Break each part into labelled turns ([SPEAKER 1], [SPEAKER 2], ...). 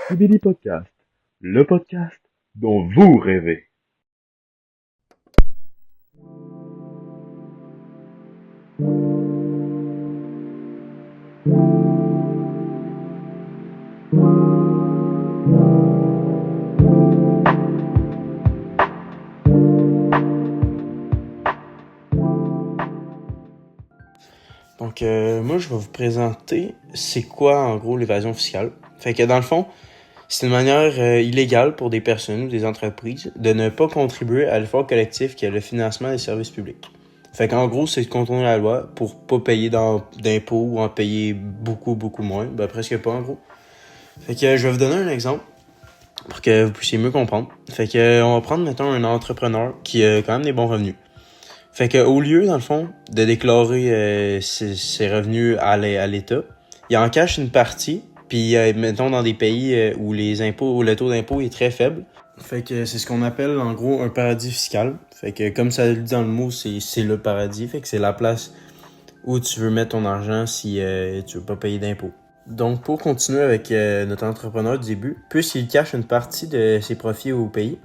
[SPEAKER 1] Sibili Podcast, le podcast dont vous rêvez.
[SPEAKER 2] Moi, je vais vous présenter c'est quoi, en gros, l'évasion fiscale. Fait que, dans le fond, c'est une manière illégale pour des personnes ou des entreprises de ne pas contribuer à l'effort collectif qui est le financement des services publics. Fait qu'en gros, c'est de contourner la loi pour pas payer d'impôts ou en payer beaucoup moins. Ben, presque pas, en gros. Fait que, je vais vous donner un exemple pour que vous puissiez mieux comprendre. Fait que, on va prendre, mettons, un entrepreneur qui a quand même des bons revenus. Fait que au lieu, dans le fond, de déclarer ses revenus à l'État, il en cache une partie, puis mettons dans des pays où où le taux d'impôt est très faible. Fait que c'est ce qu'on appelle en gros un paradis fiscal. Fait que comme ça le dit dans le mot, c'est le paradis. Fait que c'est la place où tu veux mettre ton argent si tu veux pas payer d'impôts. Donc pour continuer avec notre entrepreneur du début, puisqu'il cache une partie de ses profits au pays,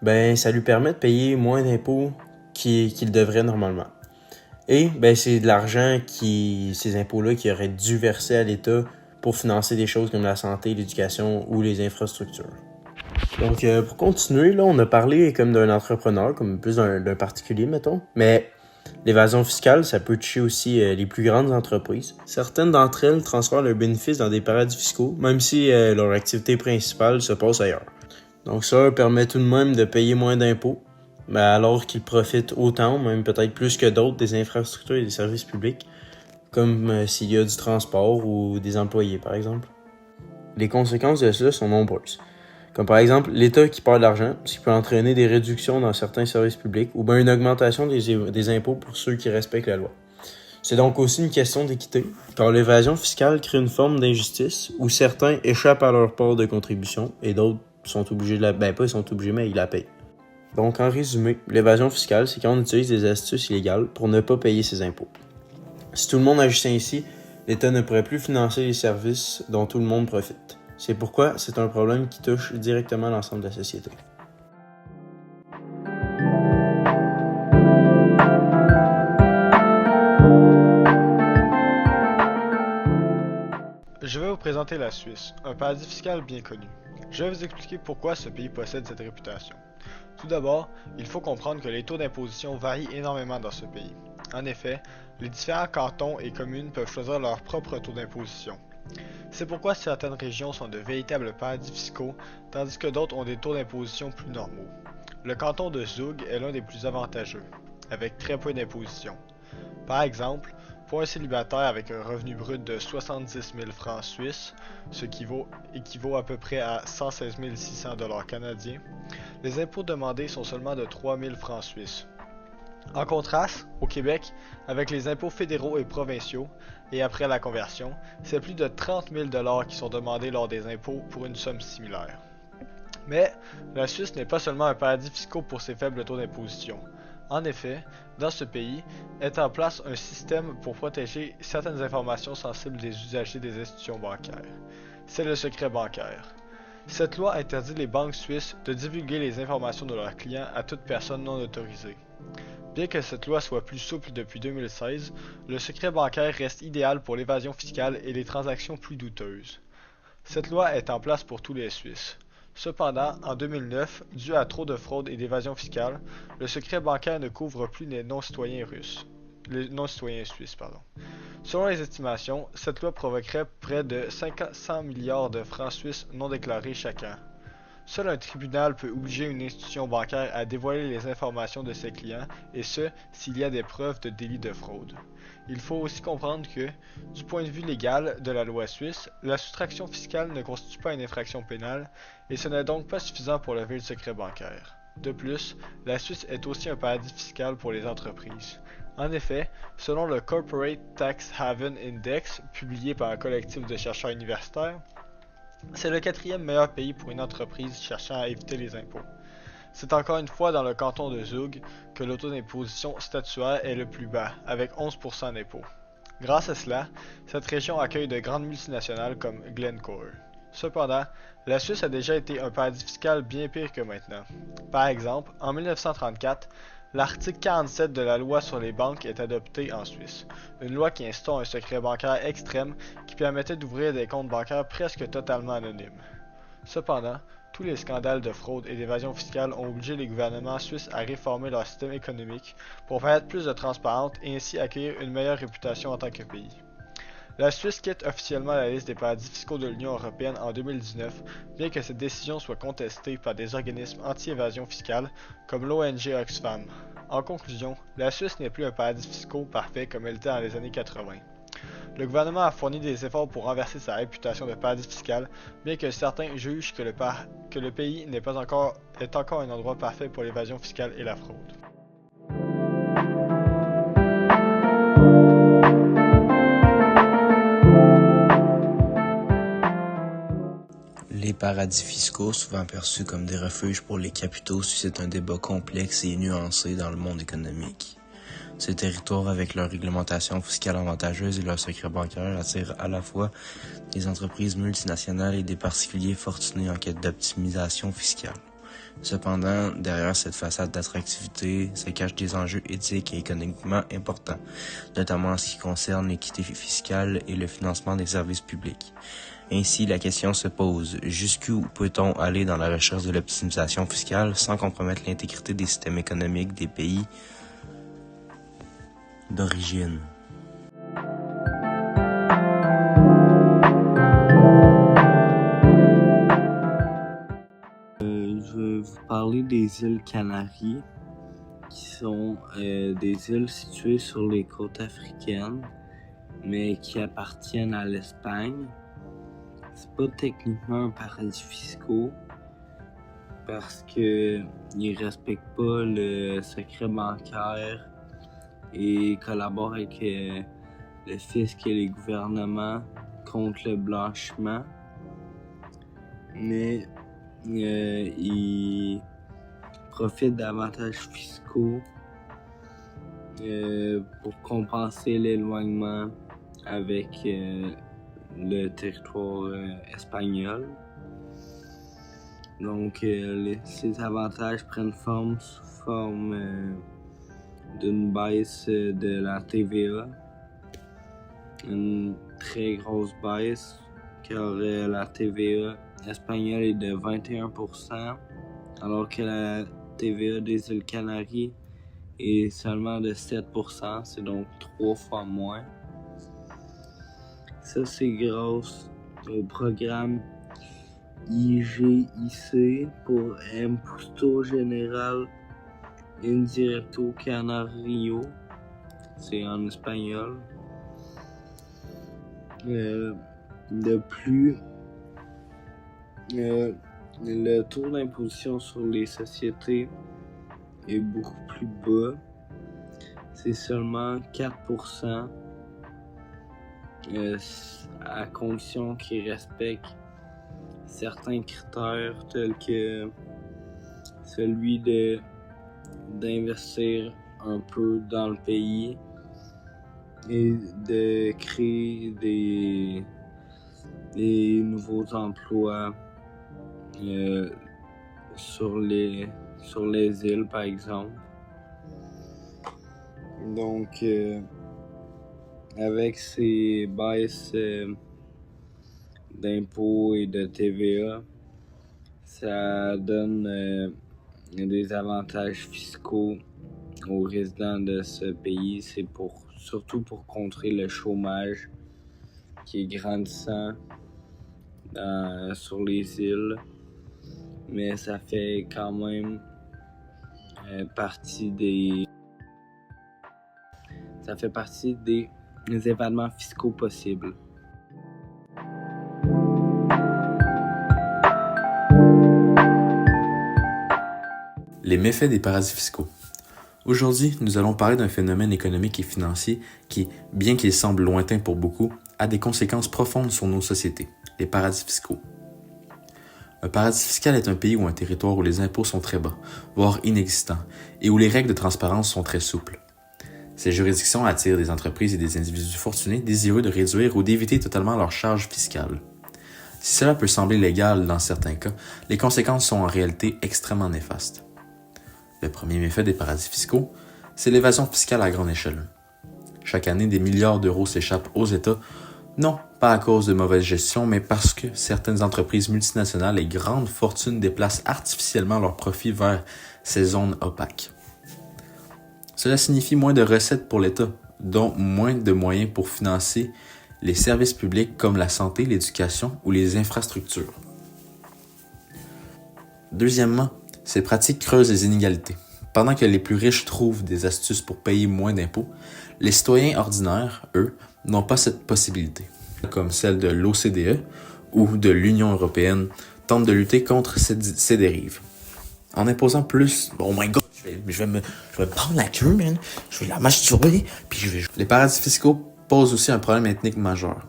[SPEAKER 2] ben ça lui permet de payer moins d'impôts qu'il devrait normalement. Et ben c'est de l'argent ces impôts-là qui auraient dû verser à l'État pour financer des choses comme la santé, l'éducation ou les infrastructures. Donc pour continuer, là, on a parlé comme d'un entrepreneur, comme plus d'un particulier, mettons, mais l'évasion fiscale, ça peut toucher aussi les plus grandes entreprises. Certaines d'entre elles transfèrent leurs bénéfices dans des paradis fiscaux, même si leur activité principale se passe ailleurs. Donc ça leur permet tout de même de payer moins d'impôts, mais alors qu'ils profitent autant, même peut-être plus que d'autres, des infrastructures et des services publics, comme s'il y a du transport ou des employés, par exemple. Les conséquences de ça sont nombreuses. Comme par exemple, l'État qui perd de l'argent, ce qui peut entraîner des réductions dans certains services publics, ou bien une augmentation des impôts pour ceux qui respectent la loi. C'est donc aussi une question d'équité, car l'évasion fiscale crée une forme d'injustice où certains échappent à leur part de contribution et d'autres sont obligés ils sont obligés, mais ils la payent. Donc, en résumé, l'évasion fiscale, c'est quand on utilise des astuces illégales pour ne pas payer ses impôts. Si tout le monde agissait ainsi, l'État ne pourrait plus financer les services dont tout le monde profite. C'est pourquoi c'est un problème qui touche directement l'ensemble de la société.
[SPEAKER 3] Je vais vous présenter la Suisse, un paradis fiscal bien connu. Je vais vous expliquer pourquoi ce pays possède cette réputation. Tout d'abord, il faut comprendre que les taux d'imposition varient énormément dans ce pays. En effet, les différents cantons et communes peuvent choisir leur propre taux d'imposition. C'est pourquoi certaines régions sont de véritables paradis fiscaux, tandis que d'autres ont des taux d'imposition plus normaux. Le canton de Zug est l'un des plus avantageux, avec très peu d'imposition. Par exemple, pour un célibataire avec un revenu brut de 70 000 francs suisses, ce qui équivaut à peu près à 116 600 $ canadiens, les impôts demandés sont seulement de 3 000 francs suisses. En contraste, au Québec, avec les impôts fédéraux et provinciaux, et après la conversion, c'est plus de 30 000 $ qui sont demandés lors des impôts pour une somme similaire. Mais la Suisse n'est pas seulement un paradis fiscal pour ses faibles taux d'imposition. En effet, dans ce pays, est en place un système pour protéger certaines informations sensibles des usagers des institutions bancaires. C'est le secret bancaire. Cette loi interdit les banques suisses de divulguer les informations de leurs clients à toute personne non autorisée. Bien que cette loi soit plus souple depuis 2016, le secret bancaire reste idéal pour l'évasion fiscale et les transactions plus douteuses. Cette loi est en place pour tous les Suisses. Cependant, en 2009, dû à trop de fraude et d'évasion fiscale, le secret bancaire ne couvre plus les non-citoyens suisses. Selon les estimations, cette loi provoquerait près de 500 milliards de francs suisses non déclarés chaque an. Seul un tribunal peut obliger une institution bancaire à dévoiler les informations de ses clients, et ce, s'il y a des preuves de délit de fraude. Il faut aussi comprendre que, du point de vue légal de la loi suisse, la soustraction fiscale ne constitue pas une infraction pénale, et ce n'est donc pas suffisant pour lever le secret bancaire. De plus, la Suisse est aussi un paradis fiscal pour les entreprises. En effet, selon le Corporate Tax Haven Index, publié par un collectif de chercheurs universitaires, c'est le quatrième meilleur pays pour une entreprise cherchant à éviter les impôts. C'est encore une fois dans le canton de Zug que le taux d'imposition statuaire est le plus bas, avec 11% d'impôts. Grâce à cela, cette région accueille de grandes multinationales comme Glencore. Cependant, la Suisse a déjà été un paradis fiscal bien pire que maintenant. Par exemple, en 1934, l'article 47 de la loi sur les banques est adopté en Suisse, une loi qui instaure un secret bancaire extrême qui permettait d'ouvrir des comptes bancaires presque totalement anonymes. Cependant, tous les scandales de fraude et d'évasion fiscale ont obligé les gouvernements suisses à réformer leur système économique pour permettre plus de transparence et ainsi acquérir une meilleure réputation en tant que pays. La Suisse quitte officiellement la liste des paradis fiscaux de l'Union européenne en 2019, bien que cette décision soit contestée par des organismes anti-évasion fiscale comme l'ONG Oxfam. En conclusion, la Suisse n'est plus un paradis fiscal parfait comme elle était dans les années 80. Le gouvernement a fourni des efforts pour renverser sa réputation de paradis fiscal, bien que certains jugent que le pays est encore un endroit parfait pour l'évasion fiscale et la fraude.
[SPEAKER 4] Les paradis fiscaux, souvent perçus comme des refuges pour les capitaux, suscitent un débat complexe et nuancé dans le monde économique. Ces territoires, avec leur réglementation fiscale avantageuse et leurs secrets bancaires, attirent à la fois des entreprises multinationales et des particuliers fortunés en quête d'optimisation fiscale. Cependant, derrière cette façade d'attractivité se cachent des enjeux éthiques et économiquement importants, notamment en ce qui concerne l'équité fiscale et le financement des services publics. Ainsi, la question se pose, jusqu'où peut-on aller dans la recherche de l'optimisation fiscale sans compromettre l'intégrité des systèmes économiques des pays d'origine?
[SPEAKER 5] Je vais vous parler des îles Canaries, qui sont des îles situées sur les côtes africaines, mais qui appartiennent à l'Espagne. C'est pas techniquement un paradis fiscal parce que ils respectent pas le secret bancaire et collaborent avec le fisc et les gouvernements contre le blanchiment. Mais ils profitent d'avantages fiscaux pour compenser l'éloignement avec le territoire espagnol. Donc, ces avantages prennent forme sous forme d'une baisse de la TVA, une très grosse baisse, car la TVA espagnole est de 21%, alors que la TVA des îles Canaries est seulement de 7%, c'est donc 3 fois moins. Ça, c'est grâce au programme IGIC pour Impuesto General Indirecto Canario, c'est en espagnol. De plus, le taux d'imposition sur les sociétés est beaucoup plus bas, c'est seulement 4%. À condition qu'ils respectent certains critères tels que celui d'investir un peu dans le pays et de créer des nouveaux emplois sur les îles par exemple. Donc avec ces baisses d'impôts et de TVA, ça donne des avantages fiscaux aux résidents de ce pays. C'est surtout pour contrer le chômage qui est grandissant sur les îles, mais ça fait quand même partie des événements fiscaux possibles.
[SPEAKER 6] Les méfaits des paradis fiscaux. Aujourd'hui, nous allons parler d'un phénomène économique et financier qui, bien qu'il semble lointain pour beaucoup, a des conséquences profondes sur nos sociétés, les paradis fiscaux. Un paradis fiscal est un pays ou un territoire où les impôts sont très bas, voire inexistants, et où les règles de transparence sont très souples. Ces juridictions attirent des entreprises et des individus fortunés désireux de réduire ou d'éviter totalement leurs charges fiscales. Si cela peut sembler légal dans certains cas, les conséquences sont en réalité extrêmement néfastes. Le premier méfait des paradis fiscaux, c'est l'évasion fiscale à grande échelle. Chaque année, des milliards d'euros s'échappent aux États, non pas à cause de mauvaise gestion, mais parce que certaines entreprises multinationales et grandes fortunes déplacent artificiellement leurs profits vers ces zones opaques. Cela signifie moins de recettes pour l'État, dont moins de moyens pour financer les services publics comme la santé, l'éducation ou les infrastructures. Deuxièmement, ces pratiques creusent les inégalités. Pendant que les plus riches trouvent des astuces pour payer moins d'impôts, les citoyens ordinaires, eux, n'ont pas cette possibilité, comme celle de l'OCDE ou de l'Union européenne, tentent de lutter contre ces dérives. En imposant plus, oh my god, je vais me prendre la queue, man, je vais la masturber, puis je vais... Les paradis fiscaux posent aussi un problème ethnique majeur.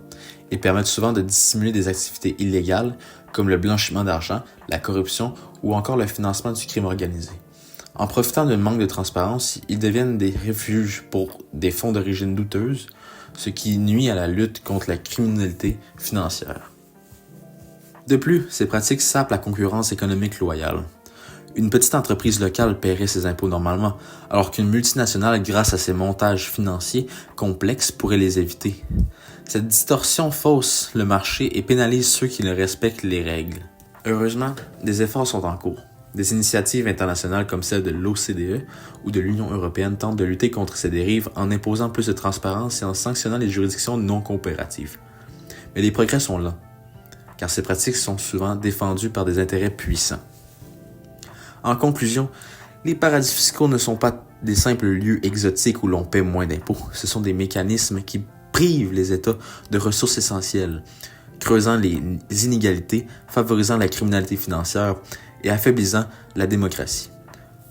[SPEAKER 6] Ils permettent souvent de dissimuler des activités illégales comme le blanchiment d'argent, la corruption ou encore le financement du crime organisé. En profitant d'un manque de transparence, ils deviennent des refuges pour des fonds d'origine douteuse, ce qui nuit à la lutte contre la criminalité financière. De plus, ces pratiques sapent la concurrence économique loyale. Une petite entreprise locale paierait ses impôts normalement, alors qu'une multinationale, grâce à ses montages financiers complexes, pourrait les éviter. Cette distorsion fausse le marché et pénalise ceux qui ne respectent les règles. Heureusement, des efforts sont en cours. Des initiatives internationales comme celle de l'OCDE ou de l'Union européenne tentent de lutter contre ces dérives en imposant plus de transparence et en sanctionnant les juridictions non coopératives. Mais les progrès sont lents, car ces pratiques sont souvent défendues par des intérêts puissants. En conclusion, les paradis fiscaux ne sont pas des simples lieux exotiques où l'on paie moins d'impôts. Ce sont des mécanismes qui privent les États de ressources essentielles, creusant les inégalités, favorisant la criminalité financière et affaiblissant la démocratie.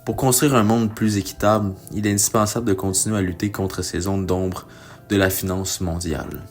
[SPEAKER 6] Pour construire un monde plus équitable, il est indispensable de continuer à lutter contre ces zones d'ombre de la finance mondiale.